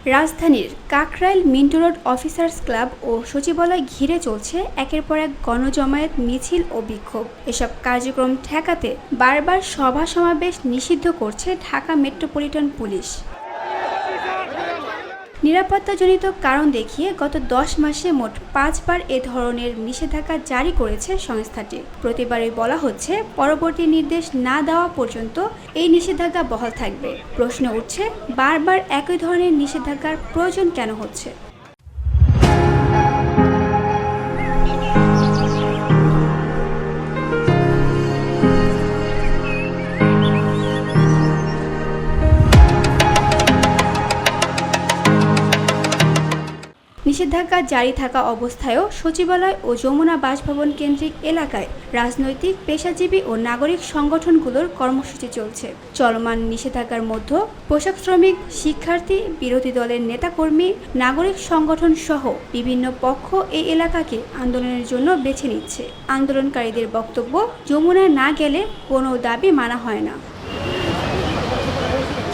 রাজধানীর Kakrail Minto road officers club ও সচিবালয় ঘিরে চলছে একের পর এক গণজমায়েত, মিছিল ও বিক্ষোভ। এসব কার্যক্রম ঠেকাতে বারবার সভা সমাবেশ নিষিদ্ধ করছে ঢাকা মেট্রোপলিটন পুলিশ। নিরাপত্তাজনিত কারণ দেখিয়ে গত 10 মাসে মোট 5 বার এ ধরনের নিষেধাজ্ঞা জারি করেছে সংস্থাটি। প্রতিবারই বলা হচ্ছে পরবর্তী নির্দেশ না দেওয়া পর্যন্ত এই নিষেধাজ্ঞা বহাল থাকবে। প্রশ্ন উঠছে, বারবার একই ধরনের নিষেধাজ্ঞার প্রয়োজন কেন হচ্ছে? নিষেধাজ্ঞা জারি থাকা অবস্থায়ও সচিবালয় ও যমুনা বাসভবন কেন্দ্রিক এলাকায় রাজনৈতিক, পেশাজীবী ও নাগরিক সংগঠনগুলোর কর্মসূচি চলছে। চলমান নিষেধাজ্ঞার মধ্যে পোশাক শ্রমিক, শিক্ষার্থী, বিরোধী দলের নেতাকর্মী, নাগরিক সংগঠন সহ বিভিন্ন পক্ষ এই এলাকাকে আন্দোলনের জন্য বেছে নিচ্ছে। আন্দোলনকারীদের বক্তব্য, যমুনায় না গেলে কোনো দাবি মানা হয় না।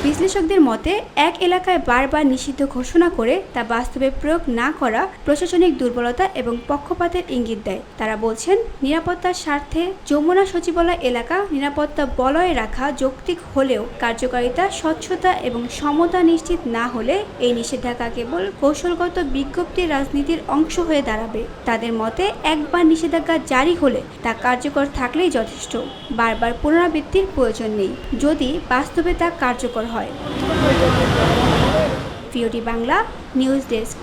বিশ্লেষকদের মতে, এক এলাকায় বারবার নিষিদ্ধ ঘোষণা করে তা বাস্তবে প্রয়োগ না করা প্রশাসনিক দুর্বলতা এবং পক্ষপাতের ইঙ্গিত দেয়। তারা বলছেন, নিরাপত্তার স্বার্থে যমুনা সচিবালয় এলাকা নিরাপত্তা বলয়ে রাখা যৌক্তিক হলেও কার্যকারিতা, স্বচ্ছতা এবং সমতা নিশ্চিত না হলে এই নিষেধাজ্ঞা কেবল কৌশলগত বিজ্ঞপ্তির রাজনীতির অংশ হয়ে দাঁড়াবে। তাদের মতে, একবার নিষেধাজ্ঞা জারি হলে তা কার্যকর থাকলেই যথেষ্ট, বারবার পুনরাবৃত্তির প্রয়োজন নেই যদি বাস্তবে তা কার্যকর হয়। ভিওটি বাংলা নিউজ ডেস্ক।